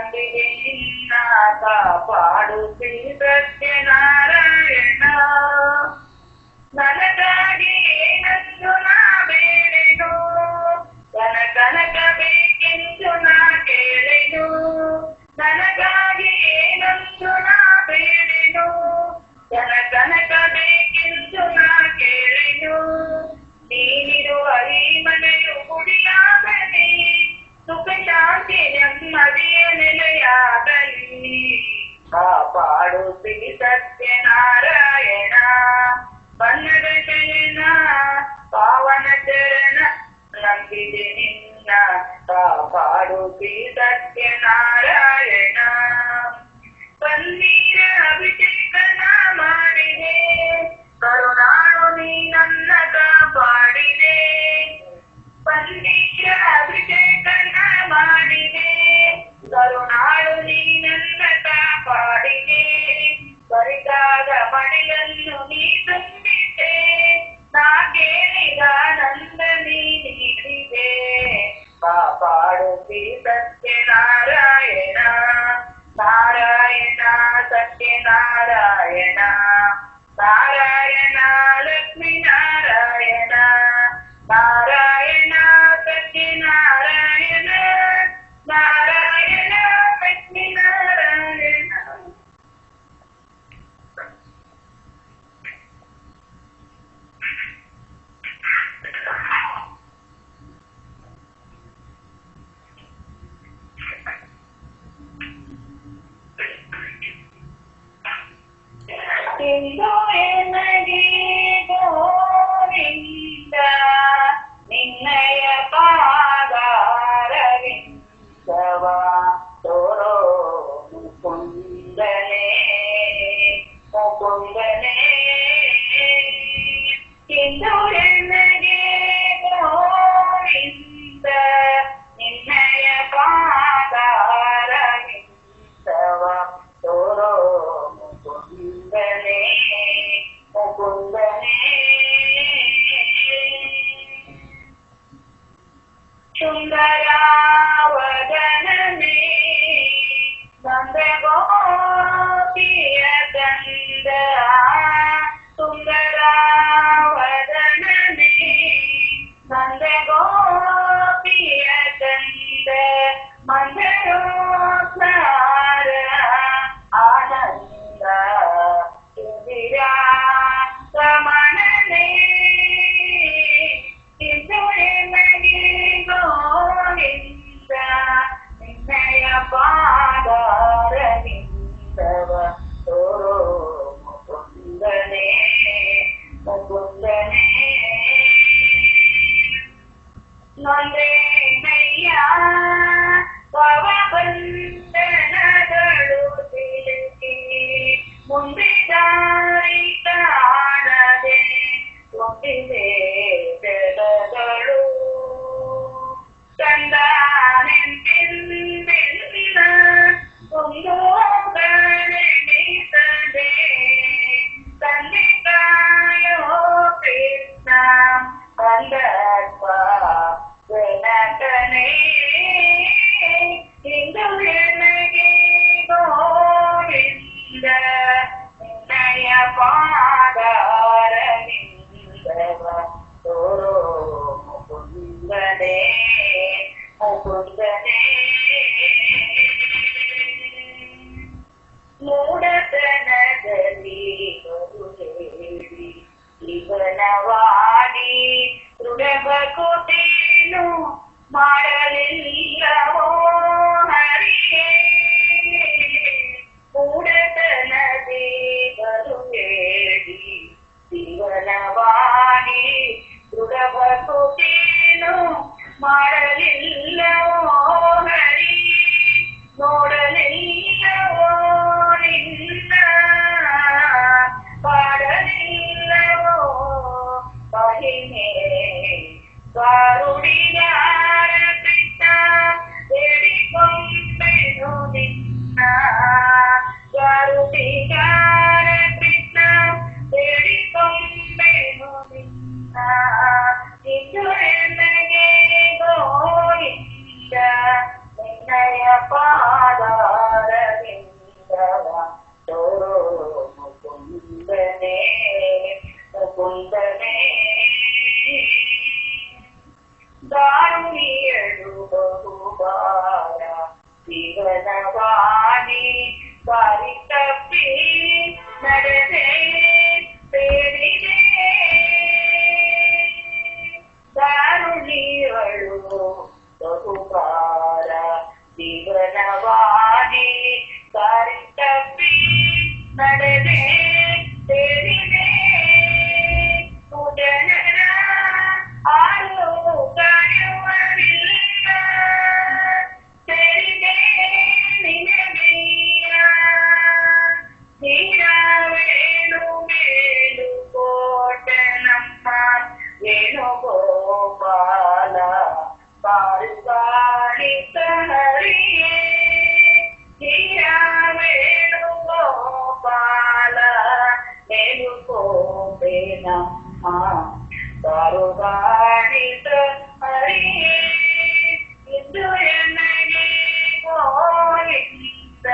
ನಂಬಿದೆ ನಿನ್ನ ಕಾಪಾಡು ಶ್ರೀ ಸತ್ಯನಾರಾಯಣ. ನನಗಾಗಿ ಏನಂದು ನಾ ಬೇಡೆನು, ಕನಕ ಬೇಕೆಂದು ನಾ ಕೇಳೆನು. ನನಗಾಗಿ ಏನಂದು ನಾ ಬೇಡೆನು, ಕನಕ ಬೇಕೆಂದು ನಾ ಕೇಳೆನು. ನೀನಿರುವ ಈ ಮನೆಯು ಗುಡಿಯಾಗಲಿ, ಸುಖ ಶಾಂತಿ ನೆಮ್ಮದಿಯ ನೆಲೆಯಾಗಲಿ. ಕಾಪಾಡು ಶ್ರೀ ಸತ್ಯನಾರಾಯಣ. ಕನ್ನಡ ಶಯನ ಪಾವನ ಚರಣ, ನಂಬಿದೆ ನಿನ್ನ ಕಾಪಾಡು ಶ್ರೀ ಸತ್ಯನಾರಾಯಣ. ಪನ್ನೀರ ಅಭಿಷೇಕನ ಮಾಡಿದೆ, ಕರುಣಾಳು ನೀ ನನ್ನ ಕಾಪಾಡಿದೆ. ಪನ್ನೀರ ಅಭಿಷೇಕನ ಮಾಡಿದೆ, ಕರುಣಾಳು ನೀ ನನ್ನ ಕಾಪಾಡಿದೆ. ಬರಿದಾದ ಮಡಿಲನ್ನು ನೀ ತುಂಬಿದೆ, ನಾ ಕೇಳಿದ ನಂದ ನೀ ನೀಡಿದೆ. ಕಾಪಾಡು ಶ್ರೀ ಸತ್ಯನಾರಾಯಣ. ನಾರಾಯಣ ಸತ್ಯನಾರಾಯಣ, ನಾರಾಯಣ ಲಕ್ಷ್ಮೀ ನಾರಾಯಣ, ನಾರಾಯಣ ಸತ್ಯನಾರಾಯಣ, ನಾರಾಯಣ ಲಕ್ಷ್ಮೀ ನಾರಾಯಣ. ಇಂದು ಎನಗೆ ಗೋವಿಂದ ನಿನ್ನಯ ಪಾದಾರವಿಂದವ ತೋರೋ ಮುಕುಂದನೇ ಮುಕುಂದನೇ. ಇಂದು ಎನಗೆ ಗೋವಿಂದ ನಿನ್ನಯ ಪಾದಾರವಿಂದವ ತೋರೋ ಮುಕುಂದನೇ ಮುಕುಂದನೇ. ಸುಂದರಾವದನನೇ ನಂದಗೋಪಿಯ ಕಂದ, ಸುಂದರಾವದನನೇ ನಂದಗೋಪಿಯ ಕಂದ. ಮಂದರೋತ್ಸಾರ ಆನಂದ ಇಂದಿರಾ ರಮಣನೇ. ಇಂದು ಎನಗೆ ಗೋವಿಂದ ನಿನ್ನಯ ಪಾದಾರವಿಂದವ ತೋರೋ ಮುಕುಂದನೇ ಮುಕುಂದನೇ. ನೊಂದೇನಯ್ಯ ಭವಬಂಧನಗಳು ಸಿಲುಕಿ, ಮುಂದೆ ದಾರಿ ಕಾಣದೆ ತುಂಬಿದೆ ಜಗಗಳು. ಕಂದಾನೆಂತೆಂದೆಲ್ಲ ಒಂದು ಗಣನಿಸದೆ, ತಂದೆ ಕಾಯೋ ಕೃಷ್ಣ ಕಂದಪ್ಪ ಜನಕನೇ. ಇಂದು ಎನಗೆ ಗೋವಿಂದ ನಿನ್ನಯ ಪಾದಾರವಿಂದವ ತೋರೋ ಮುಕುಂದನೇ ಮುಕುಂದನೇ. ಮೂಢತನದಲ್ಲಿ ಹೇಳಿ ಇವನವಾಡಿ ದೃಢಭಕುತೇನು ಮಾಡಲಿಲ್ಲವೋ ಹರಿಯೇ. ಮೂಢತನದಿ ಬರುವೇಡಿ ಇವನವಾಡಿ ದೃಢಭಕುತೇನು ಮಾಡಲಿಲ್ಲವೋ ಹರಿ. ನೋಡಲಿಲ್ಲವೋ ನಿನ್ನ ಪಾಡಲಿಲ್ಲವೋ ಮಹಿಮೆ. ಕಾರುಡಿಗಾರ ಕೃಷ್ಣ ಬೇಡಿಕೊಂಡೆನು ನಿನ್ನ, ಕಾರುಡಿಗಾರ ಕೃಷ್ಣ ಬೇಡಿಕೊಂಡೆನು ನಿನ್ನ. ಇಂದು ಎನಗೆ ಗೋವಿಂದ ನಿನ್ನಯ ಪಾದಾರವಿಂದವ ತೋರೋ ಮುಕುಂದನೇ ಮುಕುಂದನೇ ದಾರುಣಿಯಳು ಬಹುಬಾರ ಜೀವನವಾಣಿ ದಾರಿ ತಪ್ಪಿ ನಡೆದೆ ಸೇರಿದೆ ದಾರುಣಿಯಳು ಬಹುಬಾರ ಜೀವನವಾಣಿ ದಾರಿ ತಪ್ಪಿ ನಡೆದೆ ಸೇರಿದೆ ಜನರ ಆರು ಕಾಯುವರಿಲ್ಲ ಸೇರಿದೆ ನಿನಗೆಯ ನೀರಾವೇಣು ಮೇಲು ಕೋಟೆ ನಮ್ಮ ವೇಣುಗೋಪಾಲ ಪಾರುಗಾಳಿತ ಹರಿಯೇ ವೇಣುಗೋಪಾಲ ಮೇಲುಕೋಟೆ ನಮ್ಮ ಪಾರುಗಾಳಿತ ಹರಿಯೇ ಇಂದು ಎನಗೆ ಗೋವಿಂದ